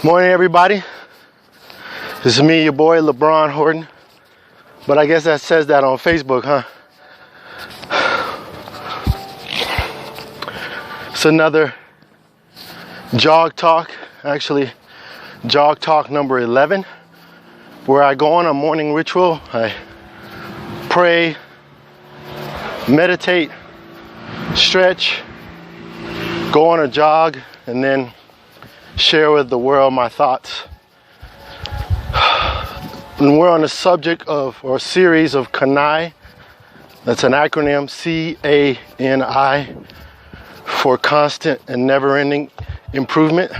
Morning, everybody. This is me, your boy, LeBron Horton. But I guess that says that on Facebook, huh? It's another Jog Talk, actually Jog Talk number 11, where I go on a morning ritual. I pray, meditate, stretch, go on a jog, and then share with the world my thoughts. And we're on the subject of, or series of CANI. That's an acronym, C-A-N-I, for constant and never-ending improvement.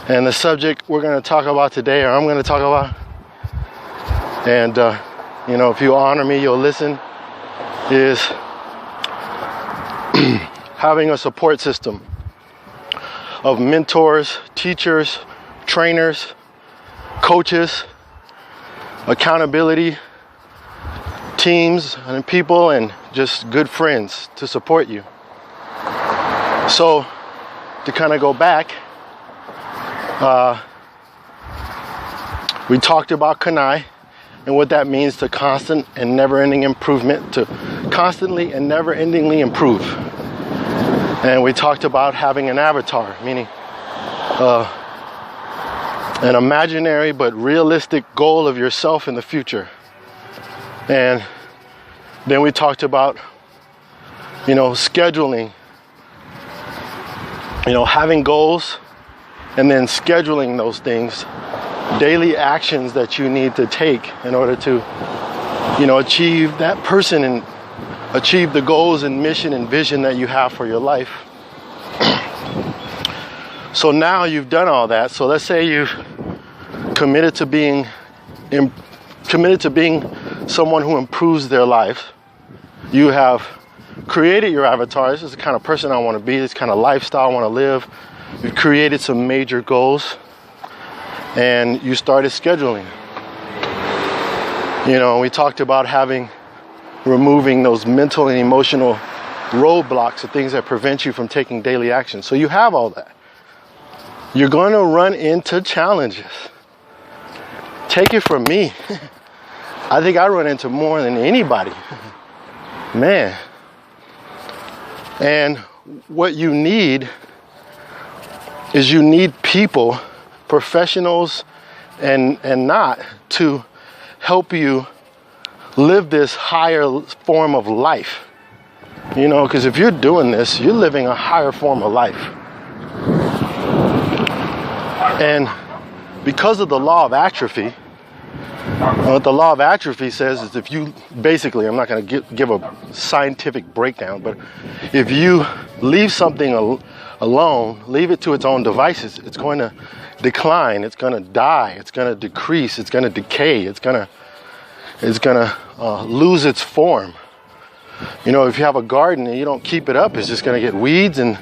And the subject we're going to talk about today, or I'm going to talk about, and if you honor me, you'll listen, is having a support system of mentors, teachers, trainers, coaches, accountability teams and people, and just good friends to support you. So to kind of go back, we talked about CANI and what that means to constant and never-ending improvement, to constantly and never-endingly improve. And we talked about having an avatar, meaning an imaginary but realistic goal of yourself in the future. And then we talked about, scheduling, having goals and then scheduling those things, daily actions that you need to take in order to, achieve that person and achieve the goals and mission and vision that you have for your life. So now you've done all that. So let's say you've committed to being someone who improves their life. You have created your avatar. This is the kind of person I want to be. This kind of lifestyle I want to live. You've created some major goals, and you started scheduling. We talked about removing those mental and emotional roadblocks, the things that prevent you from taking daily action. So you have all that. You're going to run into challenges. Take it from me. I think I run into more than anybody. Man. And what you need is people, professionals and not, to help you live this higher form of life. Because if you're doing this, you're living a higher form of life. And because of the law of atrophy, what the law of atrophy says is if you basically, I'm not going to give a scientific breakdown, but if you leave something alone, leave it to its own devices, it's going to decline, it's going to die, it's going to decrease, it's going to decay, it's going to lose its form. If you have a garden and you don't keep it up, it's just going to get weeds, and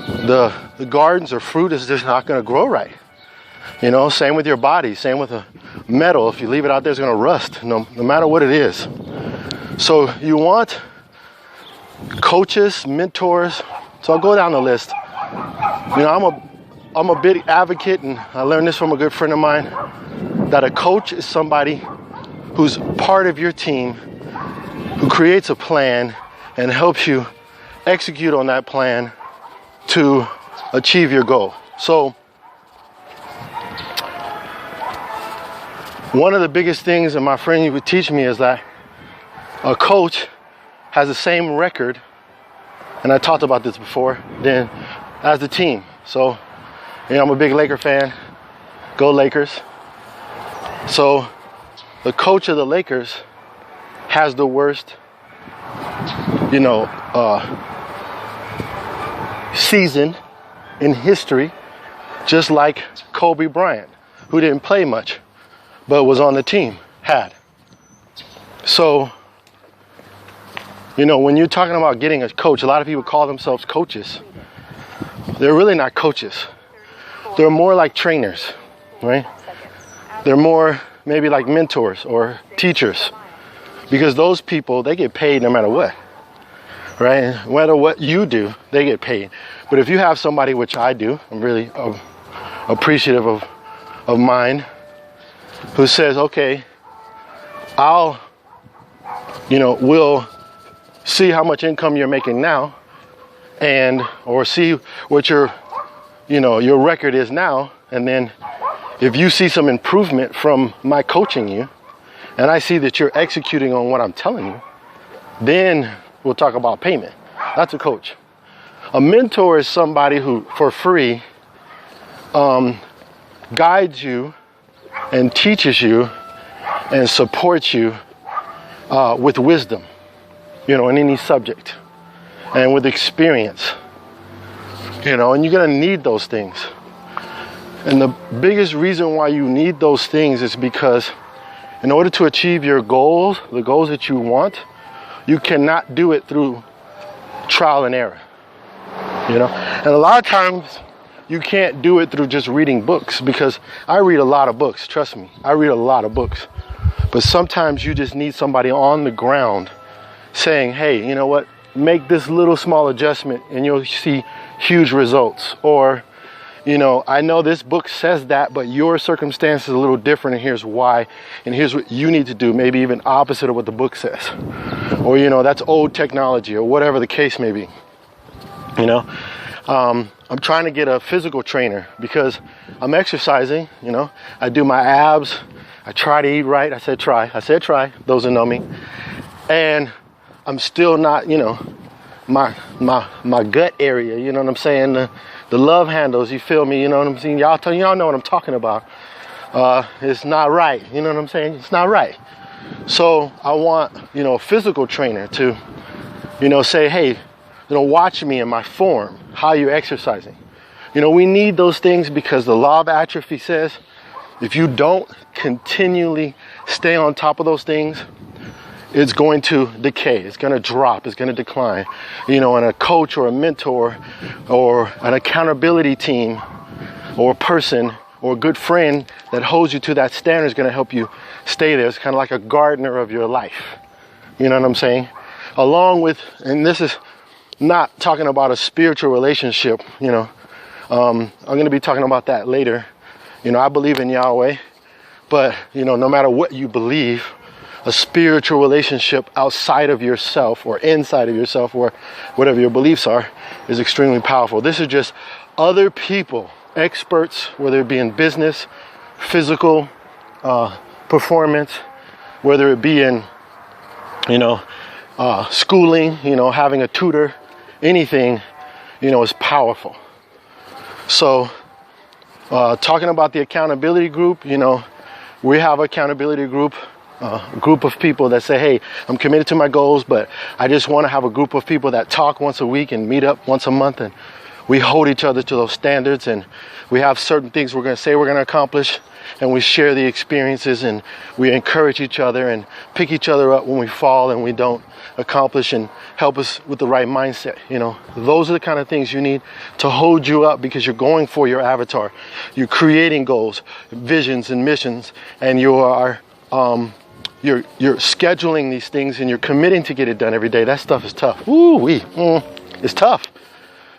the gardens or fruit is just not going to grow right. Same with your body, same with a metal. If you leave it out there, it's going to rust, no matter what it is. So you want coaches, mentors. So I'll go down the list. I'm a big advocate, and I learned this from a good friend of mine, that a coach is somebody who's part of your team, who creates a plan and helps you execute on that plan to achieve your goal. So one of the biggest things that my friend would teach me is that a coach has the same record, and I talked about this before, as the team. So, I'm a big Laker fan. Go Lakers. So the coach of the Lakers has the worst, season in history, just like Kobe Bryant, who didn't play much, but was on the team, had. So, when you're talking about getting a coach, a lot of people call themselves coaches. They're really not coaches. They're more like trainers, right? They're more maybe like mentors or teachers, because those people, they get paid no matter what, right? No matter what you do, they get paid. But if you have somebody, which I do, I'm really appreciative of mine, who says, okay, we'll see how much income you're making now, or see what your record is now, and then if you see some improvement from my coaching you, and I see that you're executing on what I'm telling you, then we'll talk about payment. That's a coach. A mentor is somebody who, for free, guides you and teaches you and supports you with wisdom, in any subject, and with experience, and you're gonna need those things. And the biggest reason why you need those things is because in order to achieve your goals, the goals that you want, you cannot do it through trial and error, And a lot of times you can't do it through just reading books, because I read a lot of books, trust me, I read a lot of books. But sometimes you just need somebody on the ground saying, hey, you know what, make this little small adjustment and you'll see huge results. Or, I know this book says that, but your circumstance is a little different, and here's why, and here's what you need to do, maybe even opposite of what the book says. Or, that's old technology, or whatever the case may be. I'm trying to get a physical trainer because I'm exercising, I do my abs, I try to eat right. I said try, those who know me. And I'm still not, my gut area, you know what I'm saying? The love handles, you feel me, you know what I'm saying? Y'all know what I'm talking about. It's not right, you know what I'm saying? It's not right. So I want, a physical trainer to, say, hey, watch me in my form, how you're exercising. We need those things because the law of atrophy says if you don't continually stay on top of those things, it's going to decay, it's going to drop, it's going to decline. And a coach or a mentor or an accountability team or a person or a good friend that holds you to that standard is going to help you stay there. It's kind of like a gardener of your life. You know what I'm saying? Along with, and this is not talking about a spiritual relationship, I'm going to be talking about that later. I believe in Yahweh, but, no matter what you believe, a spiritual relationship outside of yourself or inside of yourself, or whatever your beliefs are, is extremely powerful. This is just other people, experts, whether it be in business, physical performance, whether it be in, schooling, having a tutor, anything, is powerful. So, talking about the accountability group, we have an accountability group, a group of people that say, hey, I'm committed to my goals, but I just want to have a group of people that talk once a week and meet up once a month, and we hold each other to those standards, and we have certain things we're going to say we're going to accomplish, and we share the experiences, and we encourage each other and pick each other up when we fall and we don't accomplish, and help us with the right mindset. Those are the kind of things you need to hold you up, because you're going for your avatar. You're creating goals, visions, and missions, and you are you're scheduling these things, and you're committing to get it done every day. That stuff is tough. It's tough.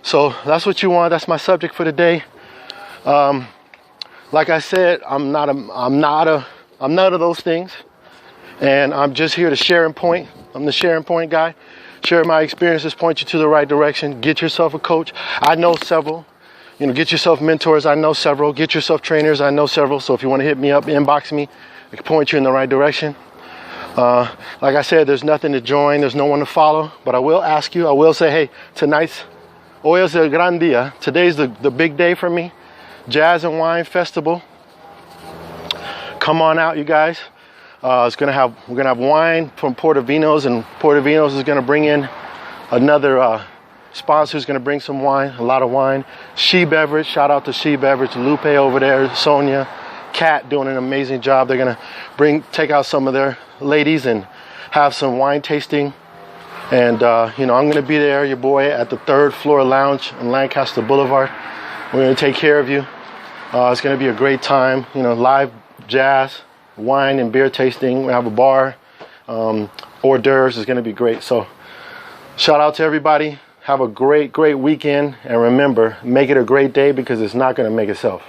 So that's what you want. That's my subject for today. Like I said, I'm none of those things, and I'm just here to share and point. I'm the sharing point guy. Share my experiences, point you to the right direction. Get yourself a coach. I know several. Get yourself mentors. I know several. Get yourself trainers. I know several. So if you want to hit me up, inbox me. I can point you in the right direction. Like I said, there's nothing to join. There's no one to follow. But I will ask you. I will say, hey, hoy es el gran día. Today's the big day for me. Jazz and Wine Festival. Come on out, you guys. We're gonna have wine from Puerto Vinos, and Puerto Vinos is gonna bring in another sponsor who's gonna bring some wine, a lot of wine. She Beverage, shout out to She Beverage, Lupe over there, Sonia, Kat doing an amazing job. They're gonna take out some of their ladies and have some wine tasting. And I'm gonna be there, your boy, at the 3rd floor lounge on Lancaster Boulevard. We're gonna take care of you. It's gonna be a great time, live jazz, wine and beer tasting. We have a bar, hors d'oeuvres. Is going to be great. So shout out to everybody. Have a great weekend, and remember, make it a great day, because it's not going to make itself.